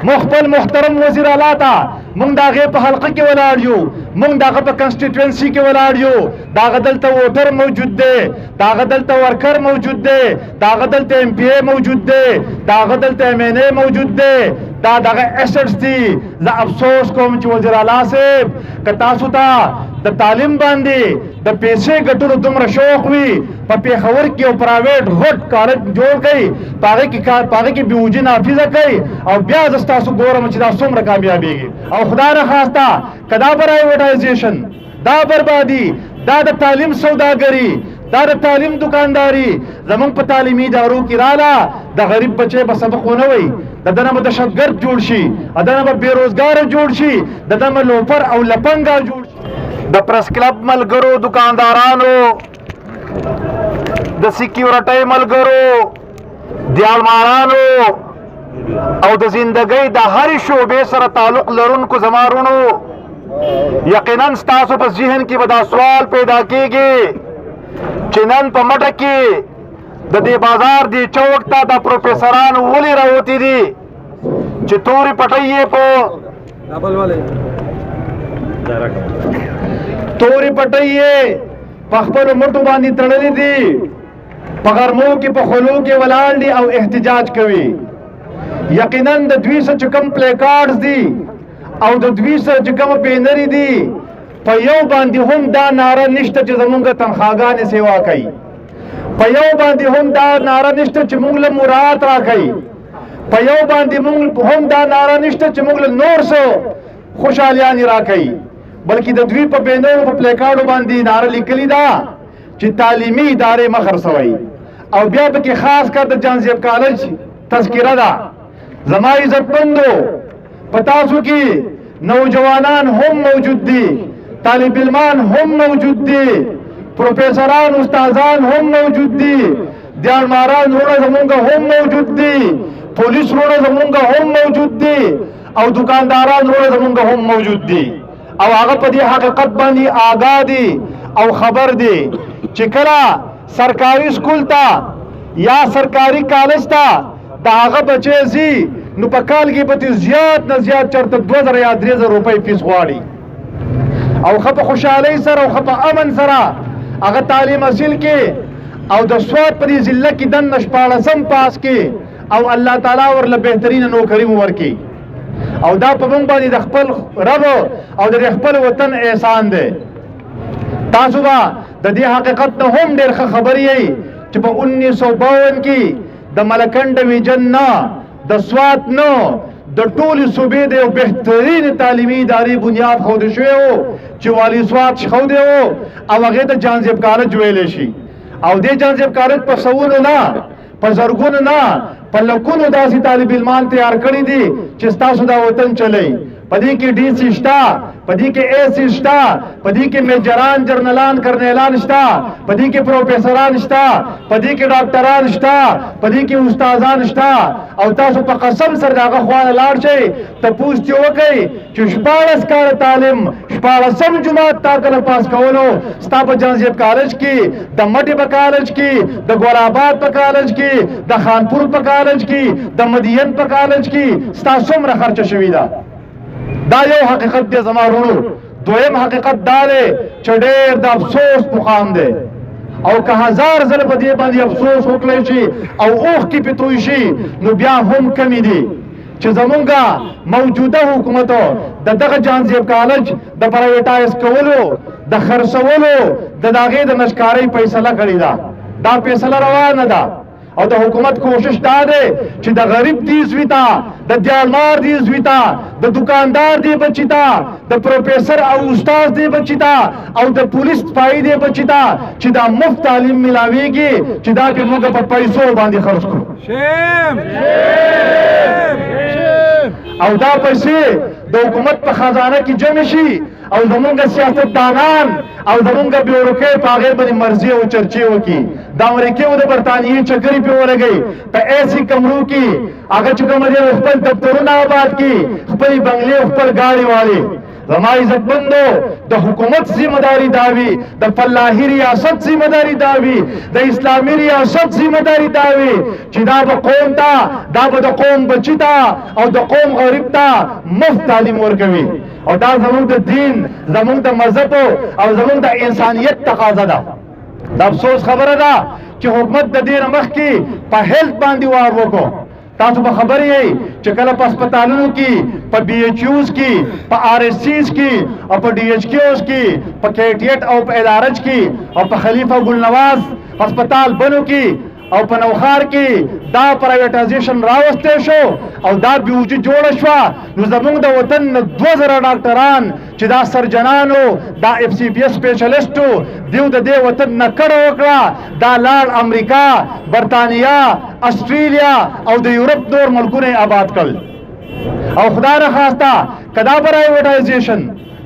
مخبل محترم وزیر اعلیٰ تا مونږ د هغې په حلقه کې ولاړ یو، مونږ د هغه په کنسټیټوینسي کې ولاړ یو، د هغه دلته ووټر موجود دی، د هغه دلته ورکر موجود دی، د هغه دلته ایم پی اے موجود دی، د هغه دلته ایم این اے موجود دی، دا دغه ایسټس دي. زه افسوس کوم چې وزیر اعلیٰ صاحب که تاسو ته د تعلیم باندې د پیسې ګټلو دومره شوق وي، په پېښور کې یو پرایویټ غټ کالج جوړ کړئ، په هغې کې بیوجي نافظه کوئ، او بیا زه ستاسو ګورم چې دا څومره کامیابېږي. او خدای نخواسته که دا پرایویټایزیشن، دا بربادي، دا د تعلیم سوداګري، دا د تعلیم دکانداري زمونږ په تعلیمي ادارو کې راله، د غریب بچی به سبق ونه وی، د ده نه به دهشتګرد جوړ شي، د ده نه به بېروزګاره جوړ شي، د ده نه لوفر او لپنګه جوړ شي. د پریس کلب ملګرو، دکاندارانو، د سیکیورټۍ ملګرو، دیالمارانو او د زندګۍ د هرې شعبې سره تعلق لرونکو زمارونو، یقیناً ستاسو په ذهن کې به دا سوال پیدا کېږي چې نن په مټه کې د دې بازار دې چوک ته د پروفیسران ولې راوتي دي چې تورې پټۍ یې په خپلو مټو باندې تړلې دي، په غرمو کې په خلو کې ولاړ دي او احتجاج کوي. یقیناً د دوی سره چې کوم پلیکارډز دي او د دوی سره چې کوم بینرې دي، په یو باندې هم دا ناره نشته چې زمونږ تنخواګانې سیوا کوي، په یو باندې هم دا ناره نشته چې مونږ له مراعات راکوي، په یو باندې هم دا ناره نشته چې مونږ له نور څه خوشحالیانې راکوي، بلکې د دوی په بینرو په پلیکارډو باندې ناره لیکلې ده چې تعلیمي ادارې مه خرڅوئ. او بیا پکې خاص کر د جانزیب کالج تذکره ده. زما عزتمندو، په تاسو کې نوجوانان هم موجود دي، طالب علمان هم موجود دي، پروفیسران استادان هم موجود دي، دیالماران وروڼه زمونږ هم موجود دي، پولیس وروڼه زمونږ هم موجود دي، او دکانداران وروڼه زمونږ هم موجود دي، او هغه په دې حقیقت باندې آگاه دي او خبر دي چې کله سرکاري سکول ته یا سرکاري کالج ته د هغه بچی ځي نو په کال کې به زیات نه زیات چېرته 2000 یا 3000 روپۍ فیس غواړي، او ښه په خوشحالۍ سره او ښه په امن سره هغه تعلیم حاصل کړي، او د سواد په دې ضلع کې دننه 14م پاس کړي، او الله تعالی ورله بهترینه نوکري ورکړي. او دا په موږ باندې د خپل رب او د خپل وطن احسان دی. تاسو به د دې حقیقت نه هم ډېر ښه خبر یئ چې په 1952 کې د ملکنډ ډویژن نه د سوات نه د ټولې صوبې د یو بهترین تعلیمي ادارې بنیاد ښودل شوی و چې والي سوات ښودی و، او هغې ته جانزیب کالج ویلی شي. او دې جانزیب کالج په سوونو نه، په زرګونو نه، په لکونو داسې طالب علمان تیار کړي دي چې ستاسو دا وطن چلی. په دې کې ډي سي شته، په دې کې اے سي شته، په دې کې میجران، جرنلان، کرنیلان شته، په دې کې پروفیسران شته، په دې کې ډاکټران شته، په دې کې استادان شته. او تاسو په قسم سره د هغه خوا نه لاړ شئ، تپوس ترې وکئ چې 14 کاله تعلیم 14م جماعت تا کله پاس کولو ستا په جانزیب کالج کې، د مټې په کالج کې، د ګل آباد په کالج کې، د خانپور په کالج کې، د مدین په کالج کې ستا څومره خرچه شوې ده. دا یو حقیقت دی زما ورونو. دویم حقیقت دا دی چې ډېر د افسوس مقام دی، او که 1000 ځله په دې باندې افسوس وکړی شي او اوښکې پې توی شي نو بیا هم کمې دي چې زمونږ موجوده حکومت د دغه جانزیب کالج د پرایویټایز کولو، د خرڅولو، د هغې د نجکارۍ فیصله کړې ده. دا فیصله روانه ده، او د حکومت کوشش دا دی چې د غریب دې زوی ته، د دیالمار دې زوی ته، د دکاندار دې بچي ته، د پروفیسر او استاد دې بچي ته، او د پولیس سپایي دې بچي ته چې دا مفت تعلیم ملاویږي چې دا پې موږ په پیسو باندې خرڅ کړو. او دا پیسې د حکومت په خزانه کې جمع شي، او زمونږ سیاستدانان او زمونږ بیوروکرات په هغې باندې مرضي او چرچې وکړي. د امریکې او د برطانیې چکرې پې ولګوي په ایسي کمرو کې، هغه چې کومه دی خپل دفترونه آباد کړي، خپلې بنګلې او خپل ګاډې والي. زما عزتمندو د حکومت ذمہ داری داوی د فلاحی ریاست ذمہ داری داوی د اسلامی ریاست ذمہ داری داوی چې دا به قوم ته دا به د قوم بچی ته او د قوم غریب ته مفت تعلیم ورکوي او دا زمونږ د دین زمونږ د مذهب او زمونږ د انسانیت تقاضا ده. د افسوس خبره ده چې حکومت د دې مخکې په هیلث باندې وار وکړو. تاسو به خبر یې چې کله په هسپتالونو کې په بی ایچ یوز کې په آر ایس سیز کې او په ډي ایچ کیوز کې په کیټیټ او په ادارج کې او په خلیفه ګل نواز هسپتال بنو کې او په نوخار کې دا پرایویټایزیشن راوسته شو او دا بیوجي جوړ شو. نو زمونږ د وطن 2000 ډاکټران چې دا سرجنانو دا اف سی پی ایس سپیشلیسټو دیو د دې وطن نه کړه وکړه دا لاړ امریکا برطانیا استرالیا او د یورپ نور ملکونه آباد کړل. او خدای نه خواسته کدا پرایویټایزیشن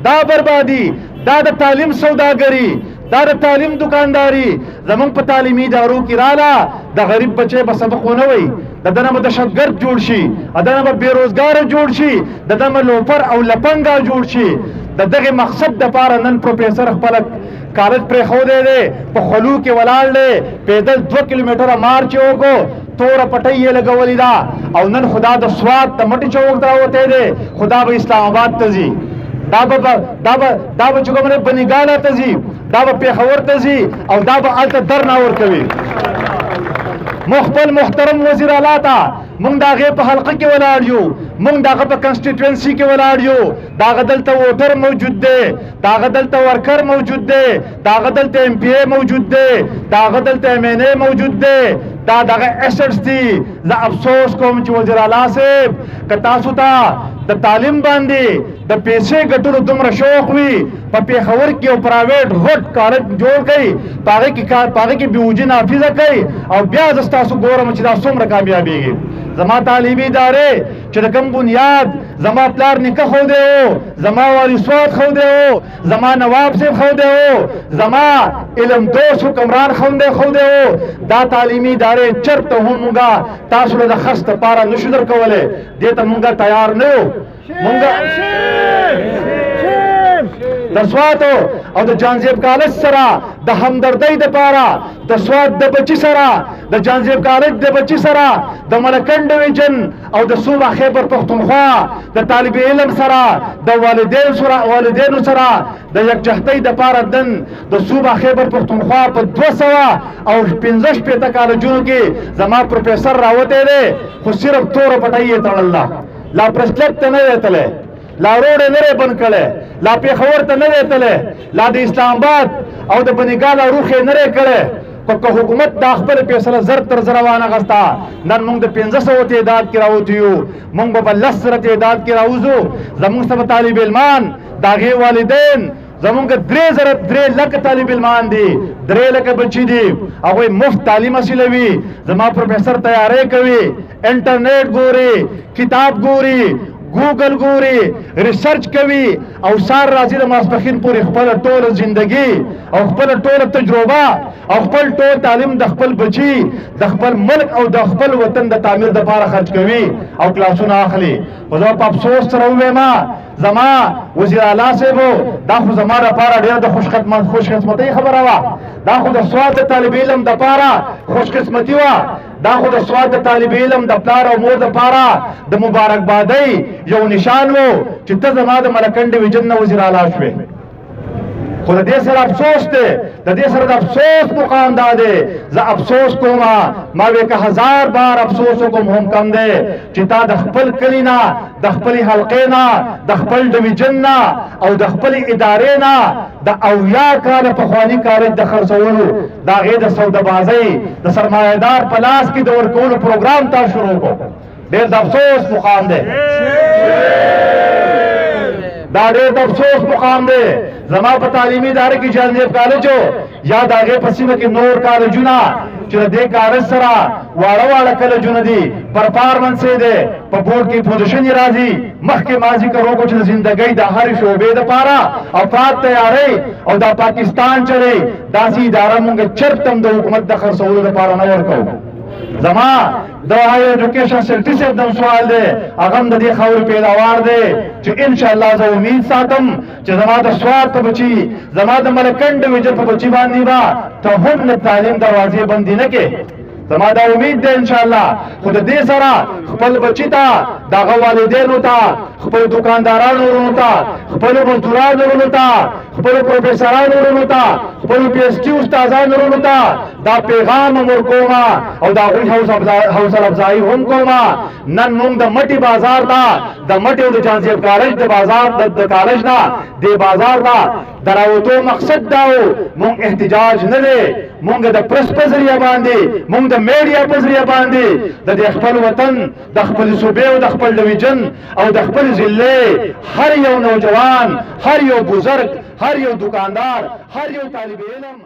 دا بربادی دا د تعلیم سوداګری دا د تعلیم دکانداری زمونږ په تعلیمي ادارو کې رااله د غریب بچی به سبق ونه وي د دنه به دهشتګرد جوړ شي د دنه به بېروزګاره جوړ شي د دنه لوفر او لپنګا جوړ شي. د دغه مقصد دپاره نن پروفیسر خپل کالج پرېښودی دی په خلو کې ولاړ دی پیدل 2 کیلومتره مارچ یې وکړو توره پټۍ یې لګولې ده او نن خدا د سوات د مټې چوک ته راوتی دی خدا به اسلام آباد ته ځي دا به چې کومه بنګاله ته ځي دا به پېښور ته ځي او دا به هلته درنه ورکوي. خپل محترم وزیر اعلی ته مونږ د هغې په حلقه کې ولاړ یو مونږ د هغه په کنسټیټوینسي کې ولاړ یو د هغه دلته ووټر موجود دی د هغه دلته ورکر موجود دی د هغه دلته ایم پی ای موجود دی د هغه دلته ایم این ای موجود دی دا دغه ایسټس دي. زه افسوس کوم چې وزیر اعلی صاحب که تاسو ته د تعلیم باندې د پیسې ګټلو دومره شوق وي په پېښور کې یو پرایویټ غټ کالج جوړ کړئ په هغې کې بیوجي نافظه کوي او بیا زه ستاسو ګورم چې دا څومره کامیابېږي. زما تعلیمي ادارې چې د کوم بنیاد زما پلار نیکه ښودی و زما والي صوت ښودی و زما نواب صاحب ښودی و زما علم دوست حکمران ښودی و دا تعلیمي ادارې چرته هم مونږه تاسو له د خرڅ دپاره نشو درکولی دې ته مونږه تیار نه یو. د سوات او د جانزیب کالج سره د همدردۍ دپاره د سوات د بچي سره د جانزیب کالج د بچي سره د ملکن ډویژن او د صوبه خیبر پختونخوا د طالب علم سره د والدینو سره د یکجهتۍ دپاره دن د صوبه خیبر پختونخوا په 265 کالجونو کې زما پروفیسر راوتی دی خو صرف توره پټۍ یې تړله لا پریس کلب ته نه دی تللی لا روډ یې نه دی بند کړی لا پېښور ته نه دی تللی لا د اسلام آباد او د بنګاله روخ یې نه دی کړی. که حکومت دا خپل فیصله زر تر زره وانغسته نن موږ د 500 تعداد کې راوتي یو موږ به 10 تعداد کې راوځو. زموږ سره طالب علمان د هغې والدین زمونږ 3 لکه طالب علمان دي 3 لکه بچي دي هغوی مفت تعلیم حاصلوي. زما پروفیسر تیاری کوي انټرنیټ ګوري کتاب ګوري گوگل ګوري ریسرچ کوي او سار راځي د ماسپښین پورې خپل ټوله زندگی او خپل ټوله تجربه او خپل ټول تعلیم د خپل بچي د خپل ملک او د خپل وطن د تعمیر دپاره خرج کوي او کلاسونه اخلي. خو زه په افسوس سره ووایم زما وزیر اعلی صاحب دا خو زما دپاره ډېره د خوشقسمتۍ خبره وه دا خو د سوات د طالب علم دپاره خوشقسمتي وه دا خو د سوات د طالب علم د پلار او مور دپاره د مبارکبادۍ یو نشان و چې ته زما د ملکن ډویژن نه وزیر اعلی شوې. خو د دې سره افسوس دی د دې سره د افسوس مقام دا دی زه افسوس کوم ما وی که 1000 بار افسوس وکړم هم کم دی چې تا د خپل کلي نه د خپلې حلقې نه د خپل ډویژن نه او د خپلې ادارې نه د 80 کاله پخواني کالج د خرڅولو د هغې د سودابازۍ د سرمایهدار په لاس کې د ورکولو پروګرام تا شروع کړو. ډېر د افسوس مقام دی دا ډېر د افسوس مقام دی. زما په تعلیمي اداره کې جانزیب کالج یا د هغې په سیمه کې نور کالجونه چې د دې کالج سره واړه کالجونه دي پرفارمنس یې دی په بورډ کې پوزیشن یې راځي مخکې ما ذکر وکړو چې د زندګۍ د هرې شعبې دپاره افراد تیاری او دا پاکستان چلی داسې اداره مونږ چرته هم د حکومت د خرڅولو دپاره نه ورکوو. زما د هایر ایجوکیشن سیکټري صاحب د سوال دی، هغه هم د دې خاورې پیداوار دی چې ان شاء الله زه امید ساتم چې زما د سواد په بچي، زما د ملکنډ ویجن په بچي باندې به ته هم د تعلیم دروازې بندې نه کې. زما دا امید ده ان شاء الله. خو د دې سره خپل بچی ته، دغه والدینو ته، خپل دکاندارانو ورونو ته، خپل مزدورانو ورونو ته، خپل پروفیسرانو ورونو ته، خپل پی ایچ ډي استادانو ورونو ته دا پیغام امر کوما او دا غوی حوصله افزایی هم کوما. نن موږ د مټي بازار ته، د مټي او د جانزیب کالج د بازار د کالج نه د بازار ته دراوتو مقصد دا و موږ احتجاج نه دی، موږ د پرس په ذریعه باندې، موږ د میډیا په ذریعه باندې د خپل وطن، د خپل صوبې او د خپل ډویژن او د خپل ضلع هر یو نوجوان، هر یو بزرګ، هر یو دکاندار، هر یو طالب علم